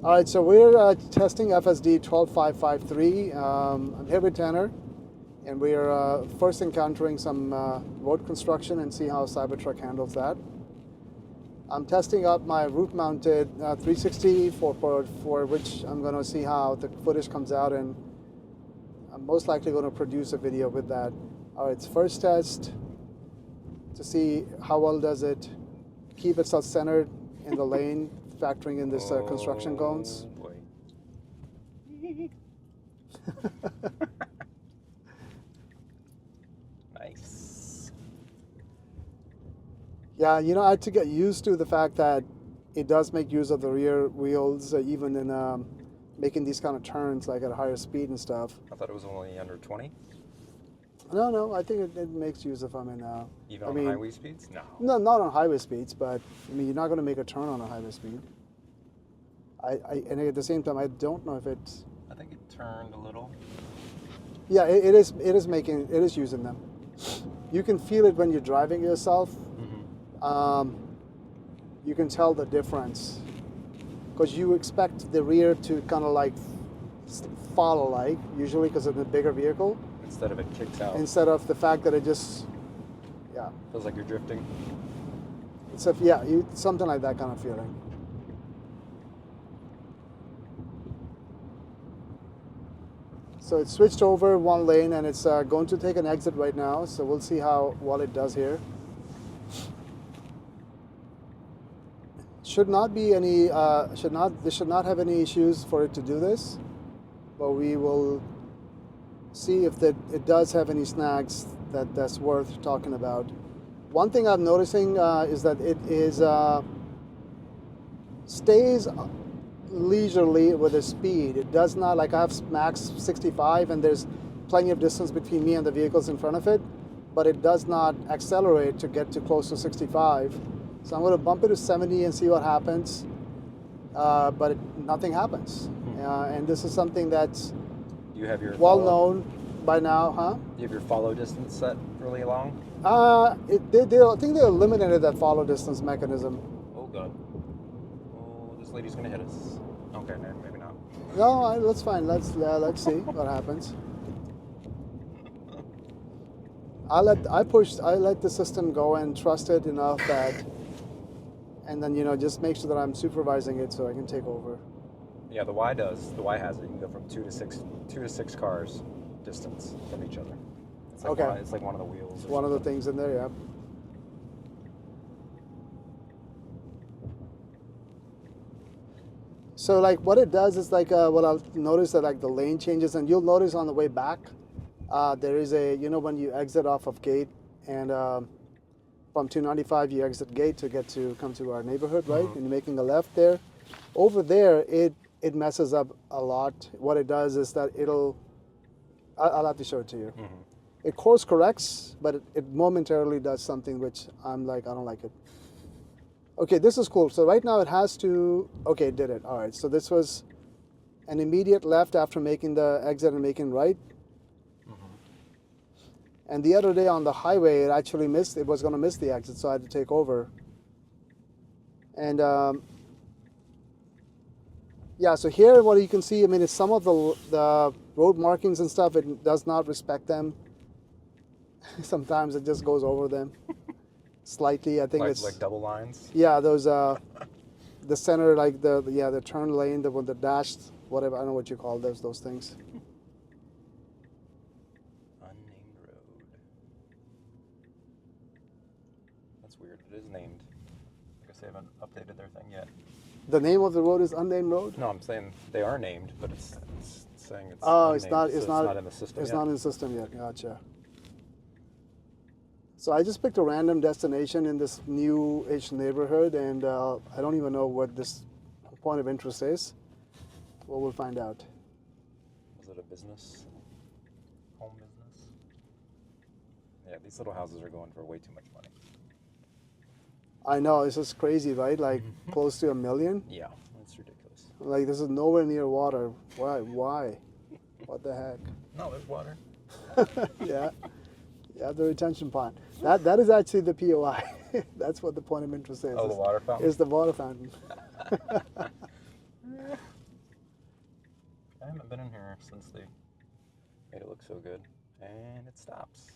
All right, so we're testing FSD 12553. I'm here with Tanner, and we're first encountering some road construction and see how Cybertruck handles that. I'm testing out my roof-mounted 360 for which I'm going to see how the footage comes out, and I'm most likely going to produce a video with that. All right, it's first test to see how well does it keep itself centered in the lane, factoring in this construction cones. Boy. Nice. Yeah, you know, I had to get used to the fact that it does make use of the rear wheels, even in making these kind of turns, like at a higher speed and stuff. I thought it was only under 20. No, I think it makes use of them in. Even on highway speeds? No. No, not on highway speeds, but I mean, you're not going to make a turn on a highway speed. And at the same time, I don't know if it's. I think it turned a little. Yeah, it is using them. You can feel it when you're driving yourself. Mm-hmm. You can tell the difference because you expect the rear to kind of like follow, like usually because of the bigger vehicle. Instead of it kicks out. Instead of the fact that it just, yeah. Feels like you're drifting. So something like that kind of feeling. So it's switched over one lane and it's going to take an exit right now. So we'll see how well it does here. Should not be any, this should not have any issues for it to do this, but we will see if it does have any snags that's worth talking about. One thing I'm noticing is that it stays leisurely with the speed. It does not, like I have max 65 and there's plenty of distance between me and the vehicles in front of it, but it does not accelerate to get to close to 65. So I'm going to bump it to 70 and see what happens, but nothing happens. And this is something that's You have your well known by now, huh? You have your follow distance set really long? I think they eliminated that follow distance mechanism. Oh god. Oh, this lady's gonna hit us. Okay, maybe not. No, that's fine. Let's see what happens. I let the system go and trust it enough that, and then just make sure that I'm supervising it so I can take over. Yeah, the Y does. The Y has it. You can go from two to six cars distance from each other. It's like okay. It's like one of the wheels. One of the things in there, yeah. So like what it does is like what I'll notice that like the lane changes, and you'll notice on the way back there is a when you exit off of gate and from 295 you exit gate to come to our neighborhood, right? And you're making a left there. Over there it messes up a lot. What it does is that I'll have to show it to you. It course corrects, but it momentarily does something which I'm like, I don't like it. Okay, this is cool. So right now it has to, okay, it did it. All right, so this was an immediate left after making the exit and making right. And the other day on the highway, it actually missed, it was going to miss the exit, so I had to take over. And yeah, so here what you can see, I mean, it's some of the road markings and stuff, it does not respect them. Sometimes it just goes over them slightly. I think it's like double lines. Yeah, those the center, like the turn lane, the dashed, whatever, I don't know what you call those things. Unnamed road. That's weird. It is named. I guess they haven't updated their thing yet. The name of the road is unnamed road? No, I'm saying they are named, but it's saying it's oh, unnamed, it's not in the system. It's not in the system yet. Gotcha. So I just picked a random destination in this new-ish neighborhood, and I don't even know what this point of interest is. Well, we'll find out. Is it a business? Home business? Yeah, these little houses are going for way too much money. I know, this is crazy, right? Like close to $1 million? Yeah, that's ridiculous. Like this is nowhere near water. Why? What the heck? No, there's water. Yeah. Yeah, the retention pond. That is actually the POI. That's what the point of interest is. Oh, the water fountain? Is the water fountain. haven't been in here since they made it look so good. And it stops.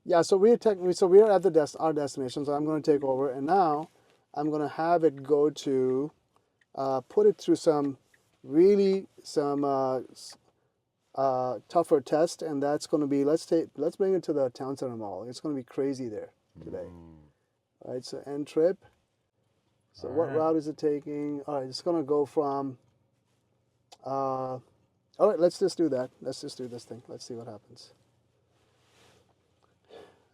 Yeah, so we're at our destination. So I'm going to take over, and now I'm going to have it go to put it through some tougher test, and that's going to be let's bring it to the town center mall. It's going to be crazy there today. All right, so end trip. So what route is it taking? All right, it's going to go from. All right, let's just do that. Let's just do this thing. Let's see what happens.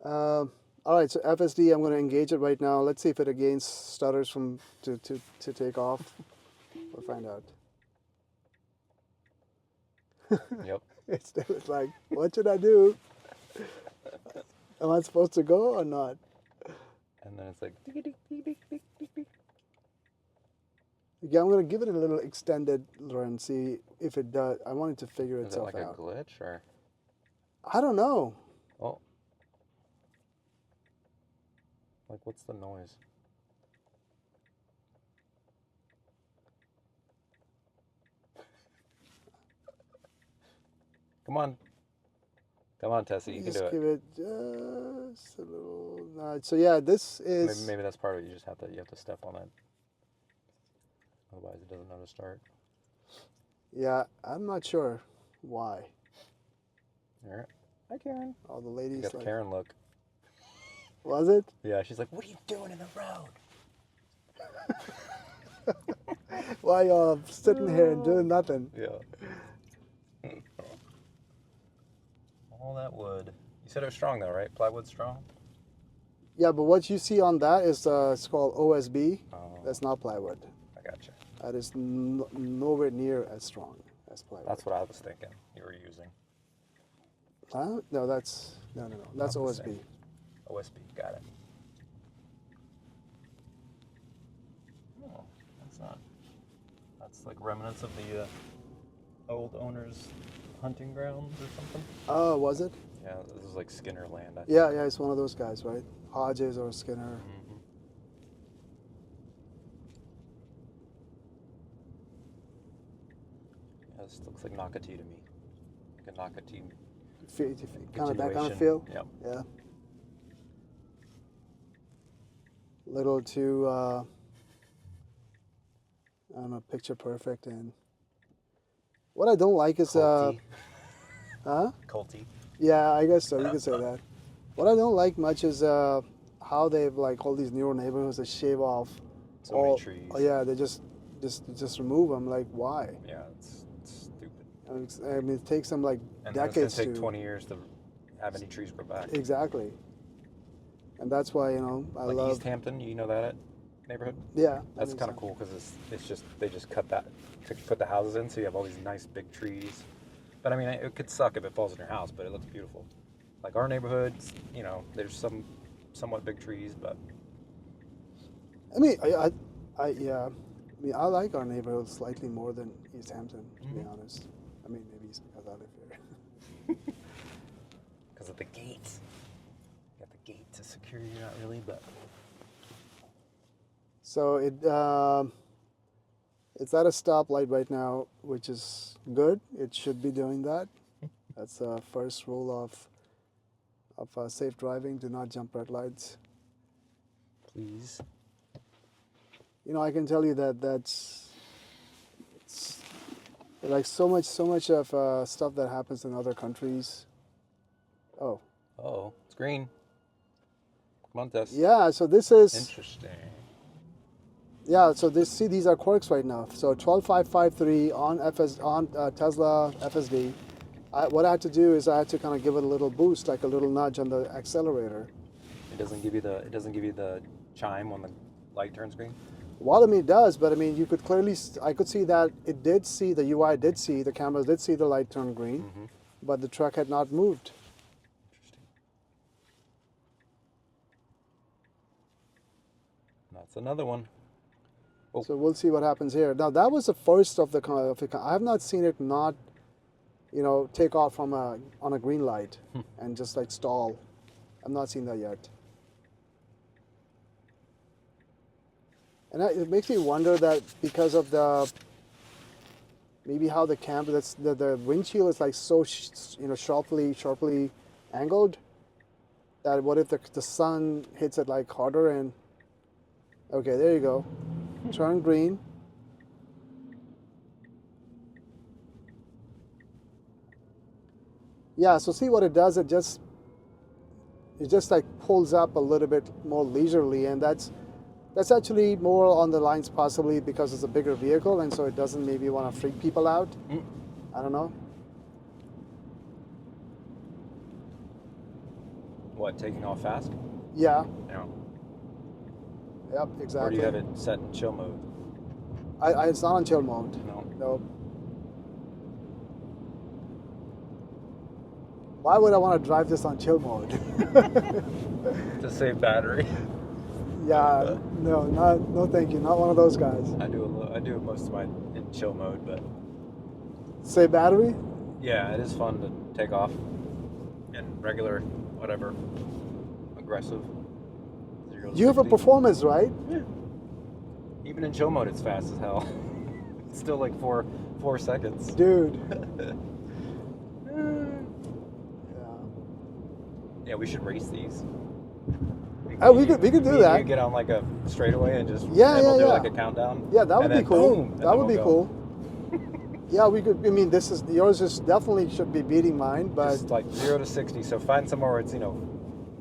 All right, so FSD, I'm going to engage it right now. Let's see if it again stutters to take off. We'll find out. Yep. It's like, what should I do? Am I supposed to go or not? And then it's like... Yeah, I'm going to give it a little extended run, see if it does. I want it to figure itself out. Is it like a glitch or? I don't know. Oh. Like, what's the noise? Come on. Come on, Tessie, you can do it. Just give it just a little nudge. So yeah, this is... Maybe that's part of it. You have to step on it. Otherwise, it doesn't know to start. Yeah, I'm not sure why. All right. Hi, Karen. All the ladies You got the Karen look. Was it? Yeah, she's like, what are you doing in the road? Why y'all sitting here and doing nothing? Yeah. All that wood. You said it was strong though, right? Plywood's strong? Yeah, but what you see on that is it's called OSB. Oh, That's not plywood. I gotcha. That is nowhere near as strong as plywood. That's what I was thinking you were using. Huh? No, that's no. That's Not the OSB. same. OSB, got it. Oh, that's not. That's like remnants of the old owner's hunting grounds or something. Oh, was it? Yeah, this is like Skinner land. I think. Yeah, it's one of those guys, right? Hodges or Skinner. Mm-hmm. Yeah, this looks like Nakati to me. Like a Nakati. Kind of that kind of feel. Yep. Yeah. Little too, I don't know, picture perfect. And what I don't like is, Culty. huh? Culty. Yeah, I guess so. You could say that. What I don't like much is how they've like all these newer neighborhoods that shave off So many trees. Oh yeah, they just remove them. Like why? Yeah, it's stupid. I mean, it takes them like And decades then it's gonna take 20 years to have any trees grow back. Exactly. And that's why I like love East Hampton. You know that neighborhood? Yeah. That's kind of cool because it's just they just cut that to put the houses in, so you have all these nice big trees. But I mean, it could suck if it falls in your house, but it looks beautiful. Like our neighborhoods, there's some somewhat big trees, but I mean, I like our neighborhood slightly more than East Hampton, to be honest. I mean, maybe it's because I live here. because of the gate. You got the gate to secure you, not really, but So it's at a stoplight right now, which is good. It should be doing that. That's the first rule of safe driving. Do not jump red lights. please. I can tell you it's like so much of stuff that happens in other countries. Oh. Oh, it's green. Come on, Tess. Yeah, so this is... Interesting. Yeah, so these are quirks right now. So 12553 on Tesla FSD. What I had to do is I had to kind of give it a little boost, like a little nudge on the accelerator. It doesn't give you the chime when the light turns green. Well, I mean, it does, but I mean, you could clearly, I could see that it did see, the UI did see, the cameras did see the light turn green, but the truck had not moved. Interesting. That's another one. Oh. So we'll see what happens here. Now, that was the first of the kind of, I have not seen it not, take off on a green light and just like stall. I've not seen that yet. And it makes me wonder that because of the maybe how the camera, the windshield is like so sharply angled that what if the sun hits it like harder and okay, there you go. Turn green. Yeah, so see what it does, it just like pulls up a little bit more leisurely, and that's actually more on the lines possibly because it's a bigger vehicle and so it doesn't maybe want to freak people out. I don't know. What, taking off fast? Yeah. No. Yep, exactly. Or do you have it set in chill mode? It's not on chill mode. No. Why would I want to drive this on chill mode? To save battery. Yeah, no, thank you. Not one of those guys. I do most of mine in chill mode, but Save battery? yeah, it is fun to take off in regular, whatever, aggressive. 0 to You have a 60. performance, right? Yeah. Even in chill mode, it's fast as hell. It's still like 4 seconds. Dude. Yeah, we should race these. We could do that. You get on like a straightaway and just we'll do like a countdown. Yeah, that would be cool. Boom, That would be cool. Yeah, we could. I mean, yours is definitely should be beating mine, but Just like 0 to 60. So find somewhere where it's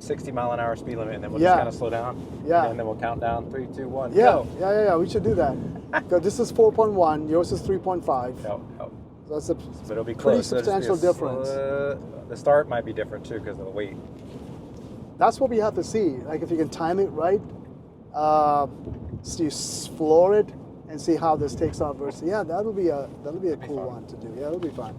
60 mile an hour speed limit, and then we'll just kind of slow down. Yeah. And then we'll count down 3, 2, 1. yeah, Go. yeah. We should do that. Because this is 4.1, yours is 3.5. Yep. So that's a But it'll be pretty close. So it'll just be substantial a difference. The start might be different too because of the weight. That's what we have to see. Like if you can time it right, so you floor it and see how this takes off versus. Yeah, that'll be a cool one to do. Yeah, it'll be fun.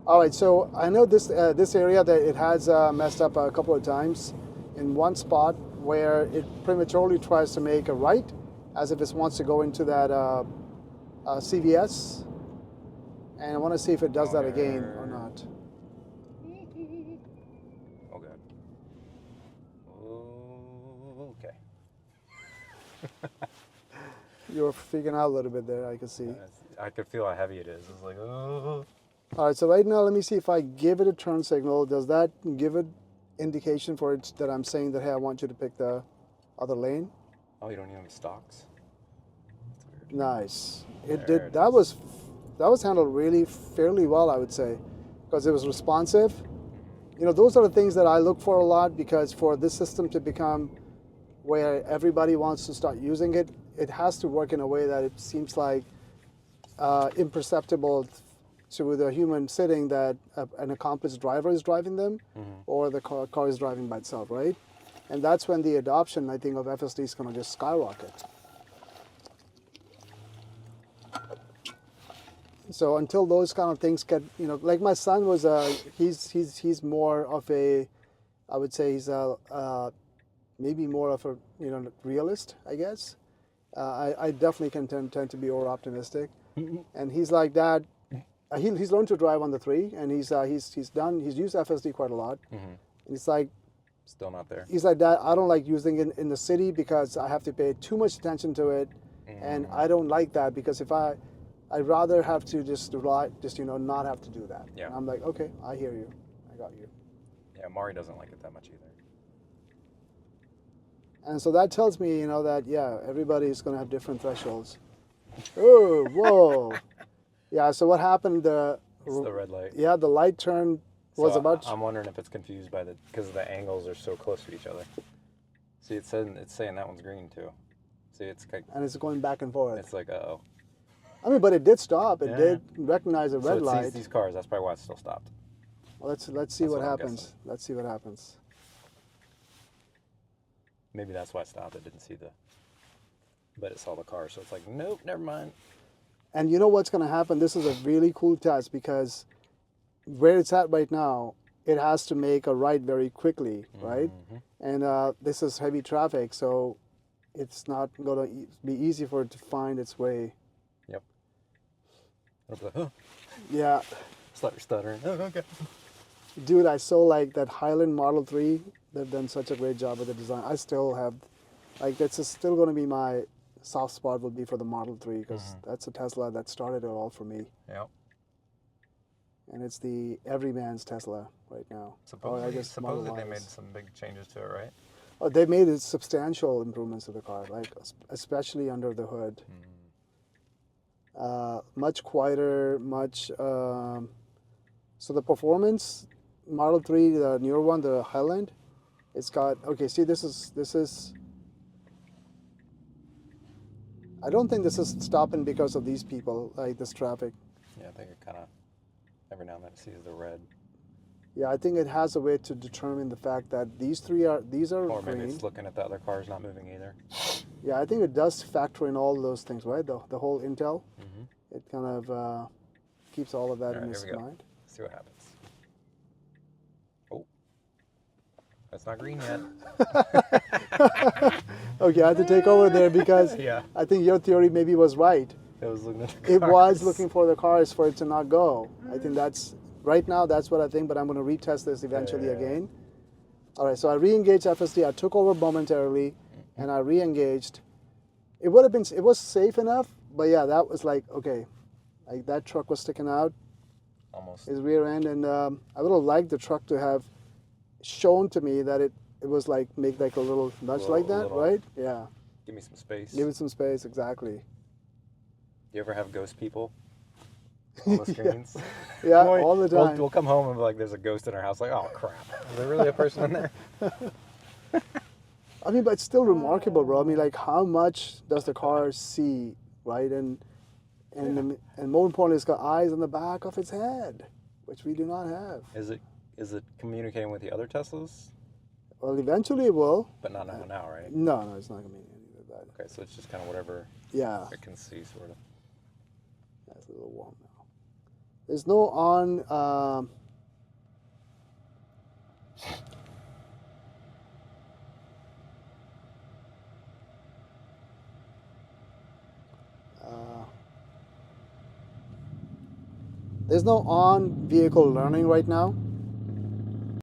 All right, so I know this area that it has messed up a couple of times in one spot where it prematurely tries to make a right as if it wants to go into that CVS, and I want to see if it does that again or not. Okay. You're freaking out a little bit there, I can see. I could feel how heavy it is. It's like, oh. All right, so right now, let me see if I give it a turn signal. Does that give it indication for it that I'm saying that, hey, I want you to pick the other lane? Oh, you don't need any stocks? That's weird. Nice. It There did. it That is. was handled really fairly well, I would say, because it was responsive. Those are the things that I look for a lot, because for this system to become where everybody wants to start using it, it has to work in a way that it seems like imperceptible to the human sitting that an accomplished driver is driving them, or the car is driving by itself, right? And that's when the adoption, I think, of FSD is going to just skyrocket. So until those kind of things get, like my son was, he's more of a, I would say he's maybe more of a, realist, I guess. I definitely can tend to be over optimistic, and he's like that. He's learned to drive on the 3, and he's used FSD quite a lot. And it's like, Still not there. he's like that. I don't like using it in the city because I have to pay too much attention to it, and I don't like that because I'd rather have to just not have to do that. Yeah. And I'm like, okay, I hear you, I got you. Yeah, Mari doesn't like it that much either. And so that tells me, that yeah, everybody's going to have different thresholds. Oh, whoa. Yeah. So what happened? It's the red light. Yeah, the light turned was So about. I'm wondering if it's confused because the angles are so close to each other. See, it's saying that one's green too. See, it's like, And it's going back and forth. it's like, uh-oh. I mean, but it did stop. It Yeah. did recognize a So red it light. sees these cars. That's probably why it's still stopped. Well, let's see That's what what I'm happens. guessing. Let's see what happens. Maybe that's why it stopped. It didn't see but it saw the car. So it's like, nope, never mind. And you know what's going to happen? This is a really cool test because where it's at right now, it has to make a right very quickly, right? And this is heavy traffic, so it's not going to be easy for it to find its way. Yep. It'll be like, oh, Yeah. start stuttering. Oh, okay. Dude, I saw like that Highland Model 3. They've done such a great job with the design. I still have, like, that's still going to be my soft spot would be for the Model 3 because that's a Tesla that started it all for me. Yep. And it's the everyman's Tesla right now. Supposedly, Or I guess Model supposedly they made Ys. some big changes to it, right? Oh, they made substantial improvements to the car, like especially under the hood. Much quieter, much. So the performance, Model 3, the newer one, the Highland, it's got. Okay, see, this is. I don't think this is stopping because of these people, like this traffic. Yeah, I think it kind of every now and then it sees the red. Yeah, I think it has a way to determine the fact that these are Or maybe green. it's looking at the other cars not moving either. Yeah, I think it does factor in all those things, right? The whole intel. It kind of keeps all of that in its mind. Let's see what happens. Oh, that's not green yet. Okay, I had to take over there because Yeah. I think your theory maybe was right. It was looking at the cars. It was looking for the cars for it to not go. I think that's right now. That's what I think. But I'm going to retest this eventually again. All right. So I re-engaged FSD. I took over momentarily, and I re-engaged. It would have been. It was safe enough, but yeah, that was like okay, like that truck was sticking out. Almost. His rear end, and I would have liked the truck to have shown to me that it was like make like a little nudge like that, right? Yeah. Give me some space. Give it some space, exactly. You ever have ghost people on the screens? Yeah, all the time. We'll come home and be like, there's a ghost in our house. Like, oh crap, is there really a person in there? I mean, but it's still remarkable, bro. I mean, like, how much does the car see, right? And more importantly, it's got eyes on the back of its head, which we do not have. Is it communicating with the other Teslas? Well, eventually it will. But not now, right? No, it's not going to be any of that. Okay, so it's just kind of whatever Yeah. it can see, sort of. That's a little warm now. There's no on. There's no on vehicle learning right now.